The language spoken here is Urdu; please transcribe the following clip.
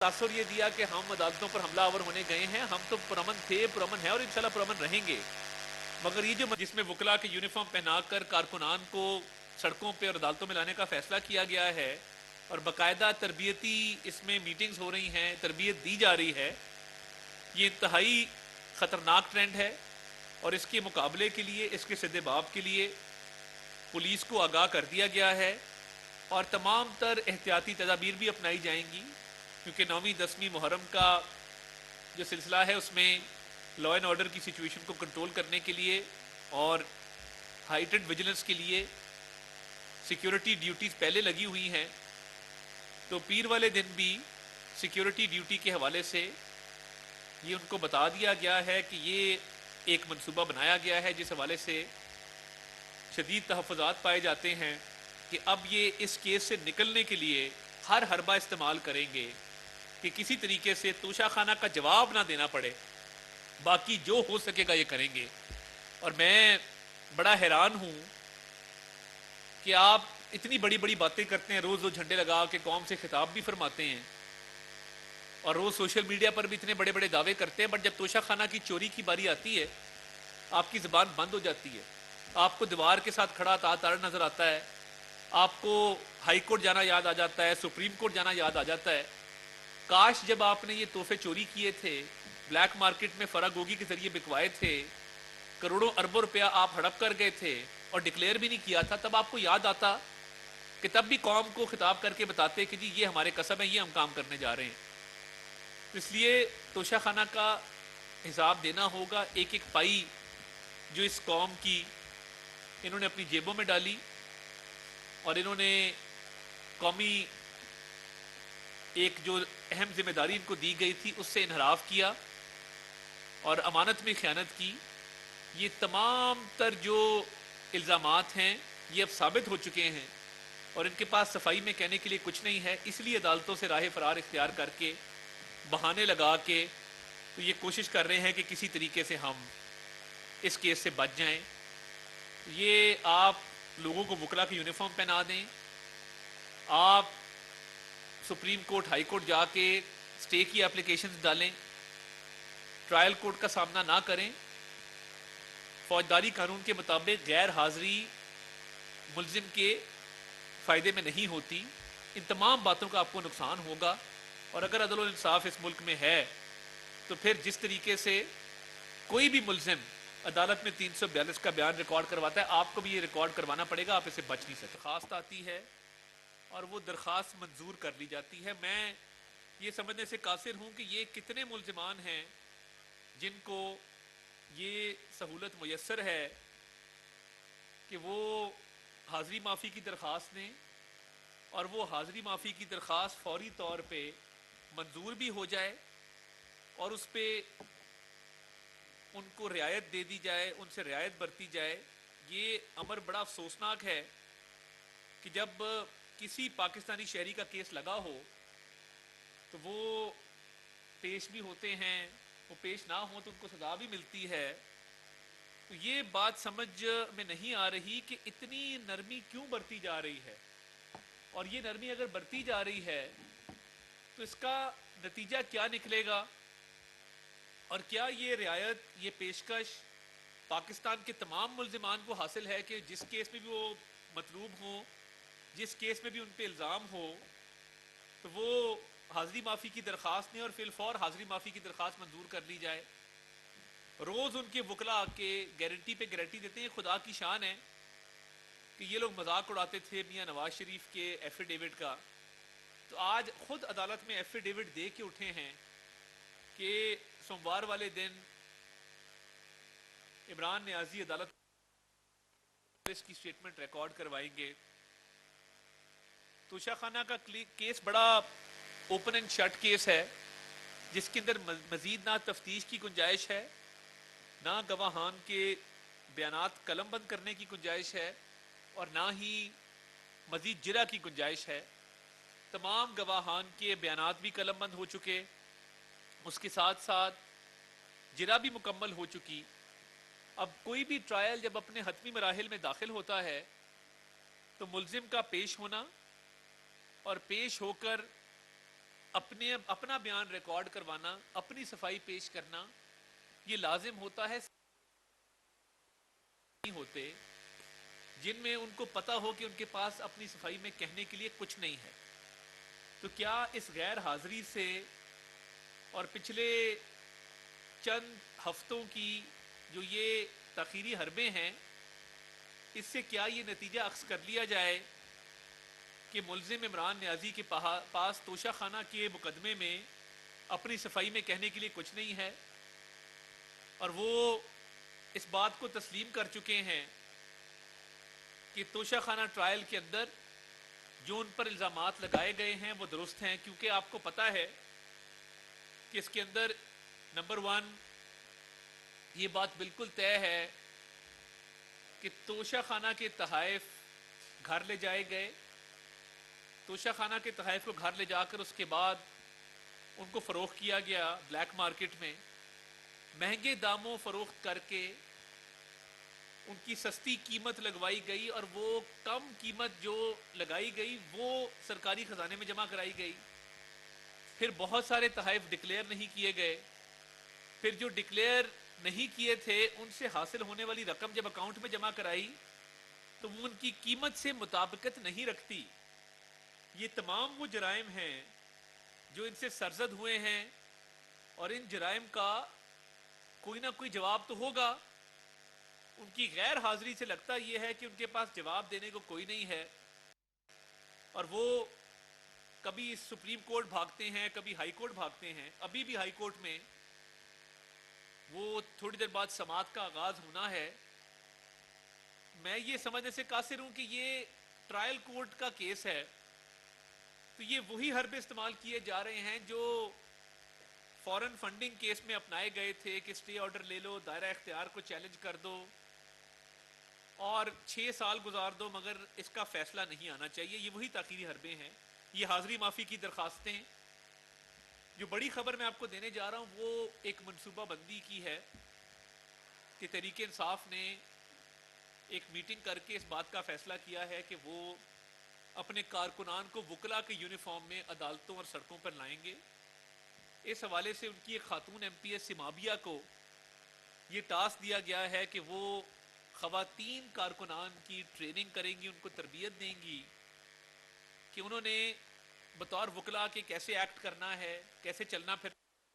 تاثر یہ دیا کہ ہم عدالتوں پر حملہ آور ہونے گئے ہیں، ہم تو پرامن تھے، پرامن ہیں اور انشاءاللہ پرامن رہیں گے، مگر یہ جو جس میں وکلا کے یونیفارم پہنا کر کارکنان کو سڑکوں پہ اور عدالتوں میں لانے کا فیصلہ کیا گیا ہے اور باقاعدہ تربیتی اس میں میٹنگز ہو رہی ہیں، تربیت دی جا رہی ہے، یہ انتہائی خطرناک ٹرینڈ ہے اور اس کے مقابلے کے لیے، اس کے سدباب کے لیے پولیس کو آگاہ کر دیا گیا ہے اور تمام تر احتیاطی تدابیر بھی اپنائی جائیں گی، کیونکہ 9ویں 10ویں محرم کا جو سلسلہ ہے اس میں لا اینڈ آرڈر کی سچویشن کو کنٹرول کرنے کے لیے اور ہائٹنڈ ویجیلنس کے لیے سیکیورٹی ڈیوٹیز پہلے لگی ہوئی ہیں، تو پیر والے دن بھی سیکیورٹی ڈیوٹی کے حوالے سے یہ ان کو بتا دیا گیا ہے کہ یہ ایک منصوبہ بنایا گیا ہے جس حوالے سے شدید تحفظات پائے جاتے ہیں کہ اب یہ اس کیس سے نکلنے کے لیے ہر حربہ استعمال کریں گے کہ کسی طریقے سے توشہ خانہ کا جواب نہ دینا پڑے، باقی جو ہو سکے گا یہ کریں گے۔ اور میں بڑا حیران ہوں کہ آپ اتنی بڑی بڑی باتیں کرتے ہیں، روز جھنڈے لگا کے قوم سے خطاب بھی فرماتے ہیں اور روز سوشل میڈیا پر بھی اتنے بڑے بڑے دعوے کرتے ہیں، بٹ جب توشہ خانہ کی چوری کی باری آتی ہے آپ کی زبان بند ہو جاتی ہے، آپ کو دیوار کے ساتھ کھڑا تار نظر آتا ہے، آپ کو ہائی کورٹ جانا یاد آ جاتا ہے، سپریم کورٹ جانا یاد آ جاتا ہے۔ کاش جب آپ نے یہ تحفے چوری کیے تھے، بلیک مارکیٹ میں فراگوگی کے ذریعے بکوائے تھے، کروڑوں اربوں روپیہ آپ ہڑپ کر گئے تھے اور ڈکلیئر بھی نہیں کیا تھا، تب آپ کو یاد آتا کہ تب بھی قوم کو خطاب کر کے بتاتے کہ جی یہ ہمارے قسم ہے، یہ ہم کام کرنے جا رہے ہیں۔ اس لیے توشہ خانہ کا حساب دینا ہوگا، ایک ایک پائی جو اس قوم کی انہوں نے اپنی جیبوں میں ڈالی اور انہوں نے قومی ایک جو اہم ذمہ داری ان کو دی گئی تھی اس سے انحراف کیا اور امانت میں خیانت کی۔ یہ تمام تر جو الزامات ہیں یہ اب ثابت ہو چکے ہیں اور ان کے پاس صفائی میں کہنے کے لیے کچھ نہیں ہے، اس لیے عدالتوں سے راہ فرار اختیار کر کے بہانے لگا کے تو یہ کوشش کر رہے ہیں کہ کسی طریقے سے ہم اس کیس سے بچ جائیں۔ یہ آپ لوگوں کو وکلا کی یونیفارم پہنا دیں، آپ سپریم کورٹ ہائی کورٹ جا کے سٹے کی اپلیکیشنز ڈالیں، ٹرائل کورٹ کا سامنا نہ کریں، فوجداری قانون کے مطابق غیر حاضری ملزم کے فائدے میں نہیں ہوتی، ان تمام باتوں کا آپ کو نقصان ہوگا۔ اور اگر عدل و انصاف اس ملک میں ہے تو پھر جس طریقے سے کوئی بھی ملزم عدالت میں 342 کا بیان ریکارڈ کرواتا ہے، آپ کو بھی یہ ریکارڈ کروانا پڑے گا، آپ اسے بچ نہیں سکتے۔ درخواست آتی ہے اور وہ درخواست منظور کر لی جاتی ہے۔ میں یہ سمجھنے سے قاصر ہوں کہ یہ کتنے ملزمان ہیں جن کو یہ سہولت میسر ہے کہ وہ حاضری معافی کی درخواست دیں اور وہ حاضری معافی کی درخواست فوری طور پہ منظور بھی ہو جائے اور اس پہ ان کو رعایت دے دی جائے، ان سے رعایت برتی جائے۔ یہ امر بڑا افسوسناک ہے کہ جب کسی پاکستانی شہری کا کیس لگا ہو تو وہ پیش بھی ہوتے ہیں، وہ پیش نہ ہوں تو ان کو سزا بھی ملتی ہے۔ تو یہ بات سمجھ میں نہیں آ رہی کہ اتنی نرمی کیوں برتی جا رہی ہے، اور یہ نرمی اگر برتی جا رہی ہے تو اس کا نتیجہ کیا نکلے گا، اور کیا یہ رعایت، یہ پیشکش پاکستان کے تمام ملزمان کو حاصل ہے کہ جس کیس میں بھی وہ مطلوب ہوں، جس کیس میں بھی ان پہ الزام ہو تو وہ حاضری معافی کی درخواست دیں اور فی الفور حاضری معافی کی درخواست منظور کر لی جائے۔ روز ان کے وکلا کے گارنٹی پہ گارنٹی دیتے ہیں۔ خدا کی شان ہے کہ یہ لوگ مذاق اڑاتے تھے میاں نواز شریف کے ایفیڈیوٹ کا، تو آج خود عدالت میں ایفیڈیوٹ دے کے اٹھے ہیں کہ سوموار والے دن عمران نیازی عدالت اس کی سٹیٹمنٹ ریکارڈ کروائیں گے۔ توشہ خانہ کا کیس بڑا اوپن اینڈ شٹ کیس ہے جس کے اندر مزید نہ تفتیش کی گنجائش ہے، نہ گواہان کے بیانات قلم بند کرنے کی گنجائش ہے اور نہ ہی مزید جرح کی گنجائش ہے۔ تمام گواہان کے بیانات بھی قلم بند ہو چکے، اس کے ساتھ ساتھ جرح بھی مکمل ہو چکی۔ اب کوئی بھی ٹرائل جب اپنے حتمی مراحل میں داخل ہوتا ہے تو ملزم کا پیش ہونا اور پیش ہو کر اپنا بیان ریکارڈ کروانا، اپنی صفائی پیش کرنا یہ لازم ہوتا ہے، نہیں ہوتے جن میں ان کو پتا ہو کہ ان کے پاس اپنی صفائی میں کہنے کے لیے کچھ نہیں ہے. تو کیا اس غیر حاضری سے اور پچھلے چند ہفتوں کی جو یہ تاخیری حربیں ہیں، اس سے کیا یہ نتیجہ اخذ کر لیا جائے کہ ملزم عمران نیازی کے پاس توشہ خانہ کے مقدمے میں اپنی صفائی میں کہنے کے لیے کچھ نہیں ہے، اور وہ اس بات کو تسلیم کر چکے ہیں کہ توشہ خانہ ٹرائل کے اندر جو ان پر الزامات لگائے گئے ہیں وہ درست ہیں؟ کیونکہ آپ کو پتا ہے کہ اس کے اندر نمبر 1 یہ بات بالکل طے ہے کہ توشہ خانہ کے تحائف گھر لے جائے گئے، توشہ خانہ کے تحائف کو گھر لے جا کر اس کے بعد ان کو فروخت کیا گیا بلیک مارکیٹ میں، مہنگے داموں فروخت کر کے ان کی سستی قیمت لگوائی گئی، اور وہ کم قیمت جو لگائی گئی وہ سرکاری خزانے میں جمع کرائی گئی. پھر بہت سارے تحائف ڈکلیئر نہیں کیے گئے، پھر جو ڈکلیئر نہیں کیے تھے ان سے حاصل ہونے والی رقم جب اکاؤنٹ میں جمع کرائی تو وہ ان کی قیمت سے مطابقت نہیں رکھتی. یہ تمام وہ جرائم ہیں جو ان سے سرزد ہوئے ہیں، اور ان جرائم کا کوئی نہ کوئی جواب تو ہوگا. ان کی غیر حاضری سے لگتا یہ ہے کہ ان کے پاس جواب دینے کو کوئی نہیں ہے، اور وہ کبھی سپریم کورٹ بھاگتے ہیں، کبھی ہائی کورٹ بھاگتے ہیں. ابھی بھی ہائی کورٹ میں وہ تھوڑی دیر بعد سماعت کا آغاز ہونا ہے. میں یہ سمجھنے سے قاصر ہوں کہ یہ ٹرائل کورٹ کا کیس ہے، تو یہ وہی حربے استعمال کیے جا رہے ہیں جو فورن فنڈنگ کیس میں اپنائے گئے تھے کہ سٹے آرڈر لے لو، دائرہ اختیار کو چیلنج کر دو اور 6 سال گزار دو مگر اس کا فیصلہ نہیں آنا چاہیے. یہ وہی تاخیری حربیں ہیں، یہ حاضری معافی کی درخواستیں. جو بڑی خبر میں آپ کو دینے جا رہا ہوں وہ ایک منصوبہ بندی کی ہے کہ تحریک انصاف نے ایک میٹنگ کر کے اس بات کا فیصلہ کیا ہے کہ وہ اپنے کارکنان کو وکلا کے یونیفارم میں عدالتوں اور سڑکوں پر لائیں گے. اس حوالے سے ان کی ایک خاتون ایم پی ایس سمابیہ کو یہ ٹاسک دیا گیا ہے کہ وہ خواتین کارکنان کی ٹریننگ کریں گی، ان کو تربیت دیں گی کہ انہوں نے بطور وکلا کے کیسے ایکٹ کرنا ہے، کیسے چلنا پھر